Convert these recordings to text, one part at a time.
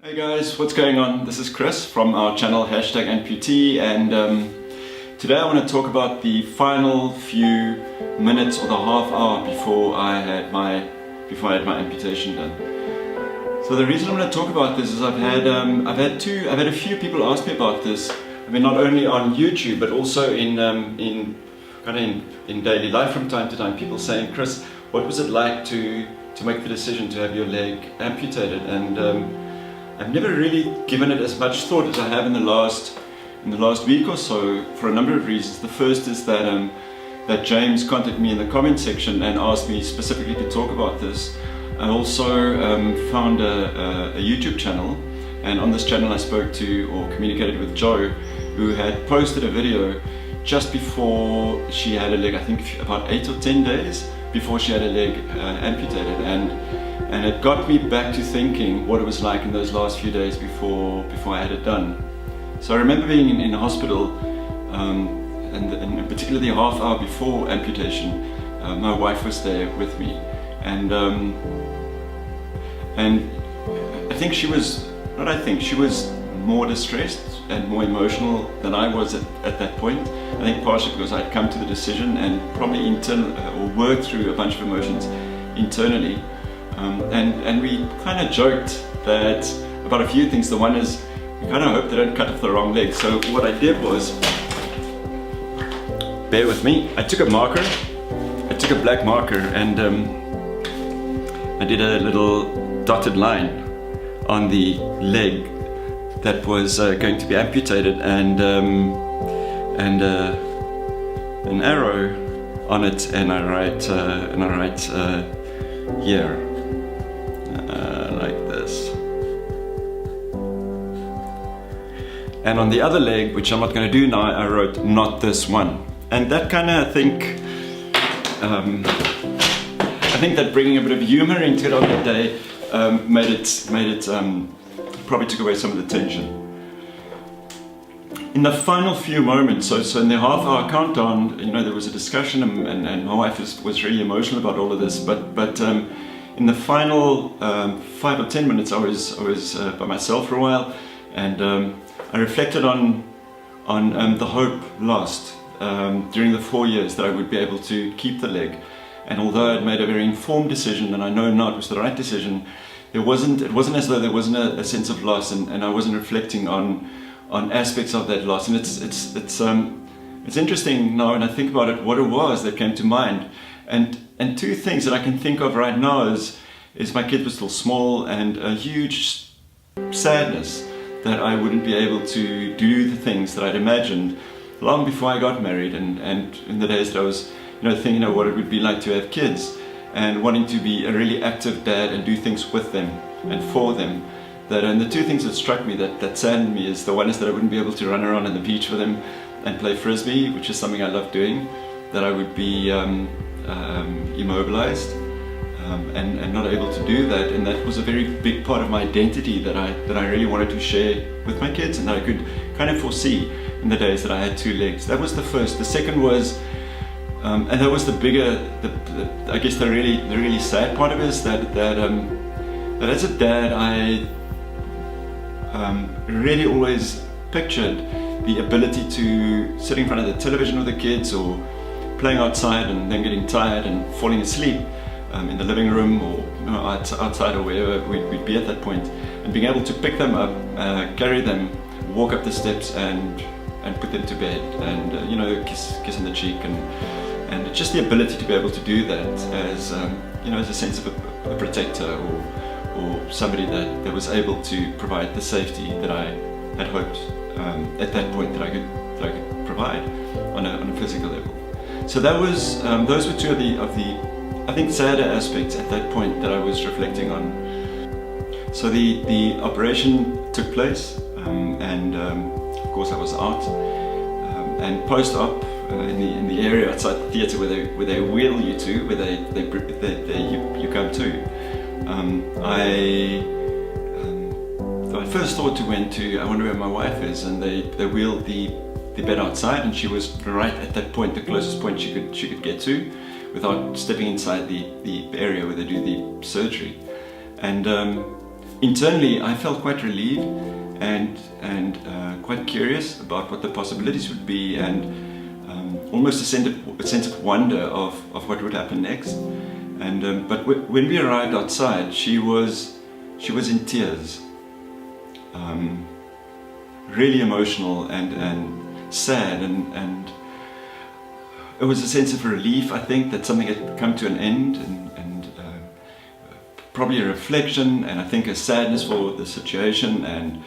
Hey guys, what's going on? This is Chris from our channel #Amputee, and today I want to talk about the final few minutes or the half hour before I had my amputation done. So the reason I want to talk about this is I've had a few people ask me about this. I mean, not only on YouTube but also in daily life from time to time. People saying, Chris, what was it like to make the decision to have your leg amputated? And I've never really given it as much thought as I have in the last week or so, for a number of reasons. The first is that James contacted me in the comment section and asked me specifically to talk about this. I also found a YouTube channel, and on this channel I spoke to or communicated with Jo, who had posted a video just before she had a leg, I think about 8 or 10 days before she had a leg amputated, and it got me back to thinking what it was like in those last few days before I had it done. So I remember being in hospital, and particularly the half hour before amputation, my wife was there with me, and she was more distressed and more emotional than I was at that point. I think partially because I'd come to the decision and probably worked through a bunch of emotions internally. And we kind of joked that about a few things. The one is, we kind of hope they don't cut off the wrong leg. So what I did was, bear with me, I took a black marker, and I did a little dotted line on the leg that was going to be amputated, and an arrow on it, and I write here. Like this. And on the other leg, which I'm not going to do now, I wrote "not this one." And that kind of, I think that bringing a bit of humor into it on that day made it probably took away some of the tension. In the final few moments, so in the half hour countdown, there was a discussion, and my wife was really emotional about all of this, but in the final 5 or 10 minutes, I was by myself for a while, and I reflected on the hope lost during the 4 years that I would be able to keep the leg. And although I'd made a very informed decision, and I know now it was the right decision, it wasn't as though there wasn't a sense of loss, and I wasn't reflecting on aspects of that loss. And it's interesting now when I think about it, what it was that came to mind. And two things that I can think of right now is my kids were still small, and a huge sadness that I wouldn't be able to do the things that I'd imagined long before I got married, and in the days that I was thinking of what it would be like to have kids, and wanting to be a really active dad and do things with them and for them. And the two things that struck me that saddened me is, the one is that I wouldn't be able to run around on the beach with them and play frisbee, which is something I love doing, that I would be immobilized and not able to do that. And that was a very big part of my identity that I really wanted to share with my kids, and that I could kind of foresee in the days that I had two legs. That was the first. The second was, and that was the bigger, I guess the really sad part of it, is that as a dad, I really always pictured the ability to sit in front of the television with the kids, or playing outside and then getting tired and falling asleep in the living room, or outside, or wherever we'd be at that point, and being able to pick them up, carry them, walk up the steps, and put them to bed, and kiss on the cheek, and just the ability to be able to do that as as a sense of a protector, or somebody that was able to provide the safety that I had hoped at that point that I could provide on a physical level. So that was those were two of the I think sadder aspects at that point that I was reflecting on. So the operation took place, and of course I was out, and post-op in the area outside the theatre where they wheel you to, where you come to. I first thought I wonder where my wife is, and they wheeled the bed outside, and she was right at that point, the closest point she could get to, without stepping inside the area where they do the surgery. And internally I felt quite relieved and quite curious about what the possibilities would be, and almost a sense of wonder of what would happen next. And but when we arrived outside, she was in tears, really emotional and sad, and it was a sense of relief, I think, that something had come to an end, and probably a reflection, and I think a sadness for the situation, and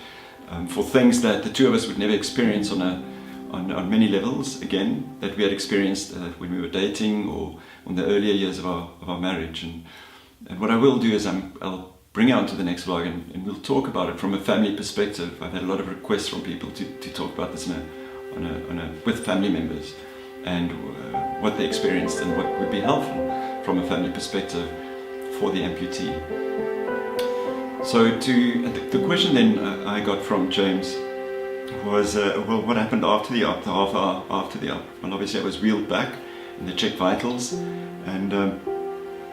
for things that the two of us would never experience on many levels again, that we had experienced when we were dating or in the earlier years of our marriage. And what I will do is I'll bring out to the next vlog, and we'll talk about it from a family perspective. I've had a lot of requests from people to talk about this with family members, and what they experienced and what would be helpful from a family perspective for the amputee. So the question then I got from James was, well, what happened after the op, the half hour after the op? Well, obviously I was wheeled back and they checked vitals, and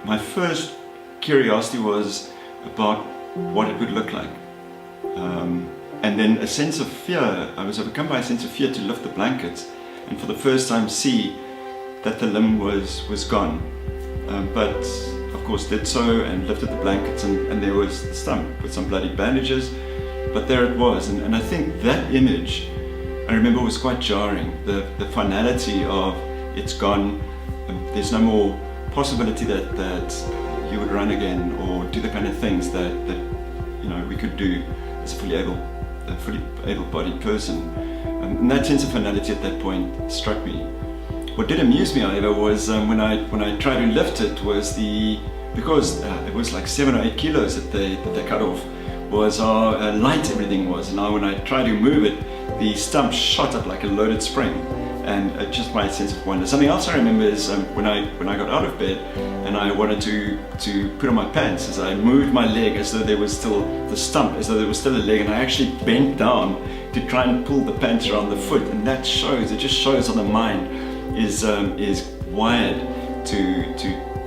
my first curiosity was about what it would look like. And then a sense of fear, I was overcome by a sense of fear to lift the blankets and for the first time see that the limb was gone. But of course did so and lifted the blankets, and there was the stump with some bloody bandages, but there it was. And I think that image, I remember, was quite jarring. The finality of it's gone, there's no more possibility that you would run again or do the kind of things that you know we could do as a fully able-bodied person. And that sense of finality at that point struck me. What did amuse me, however, was when I tried to lift it, was because it was like 7 or 8 kilos that they cut off, was how light everything was. And now when I tried to move it, the stump shot up like a loaded spring, and just my sense of wonder. Something else I remember is when I got out of bed and I wanted to put on my pants, as I moved my leg as though there was still the stump, as though there was still a leg, and I actually bent down to try and pull the pants around the foot. And that shows, it just shows how the mind is wired to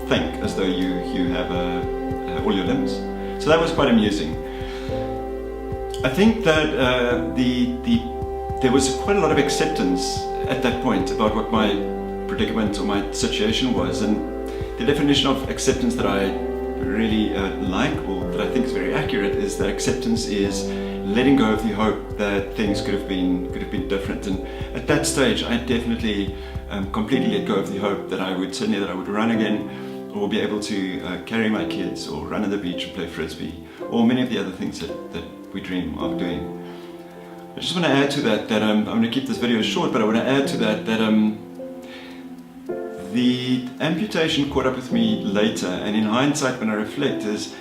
think as though you have all your limbs. So that was quite amusing. I think that there was quite a lot of acceptance at that point about what my predicament or my situation was, and the definition of acceptance that I really like, or that I think is very accurate, is that acceptance is letting go of the hope that things could have been different. And at that stage I definitely completely let go of the hope that I would run again, or be able to carry my kids, or run on the beach and play frisbee, or many of the other things that we dream of doing. I just want to add to that I'm going to keep this video short, but I want to add to that the amputation caught up with me later, and in hindsight when I reflect, is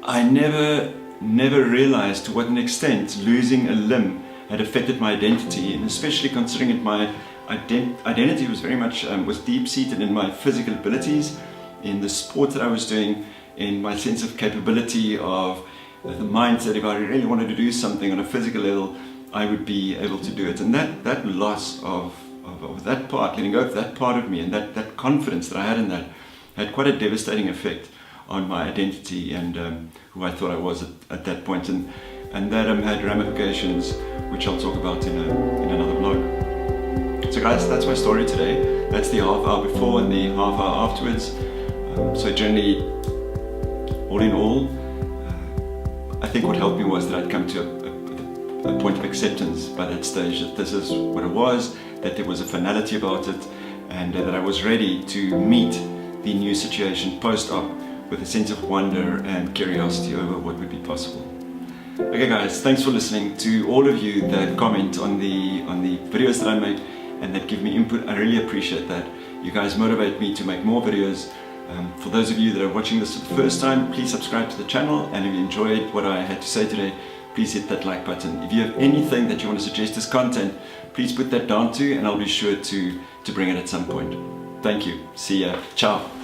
I never realized to what an extent losing a limb had affected my identity, and especially considering it, my identity was very much was deep-seated in my physical abilities, in the sport that I was doing, in my sense of capability, of the mindset. If I really wanted to do something on a physical level, I would be able to do it. And that loss of that part, letting go of that part of me, and that confidence that I had in that, had quite a devastating effect on my identity and who I thought I was at that point, and that had ramifications which I'll talk about in another vlog. So guys, that's my story today. That's the half hour before and the half hour afterwards. So generally, all in all, I think what helped me was that I'd come to a point of acceptance by that stage, that this is what it was, that there was a finality about it, and that I was ready to meet the new situation post-op with a sense of wonder and curiosity over what would be possible. Okay guys, thanks for listening. To all of you that comment on the videos that I make and that give me input, I really appreciate that. You guys motivate me to make more videos. For those of you that are watching this for the first time, please subscribe to the channel, and if you enjoyed what I had to say today, please hit that like button. If you have anything that you want to suggest as content, please put that down too, and I'll be sure to bring it at some point. Thank you. See ya. Ciao.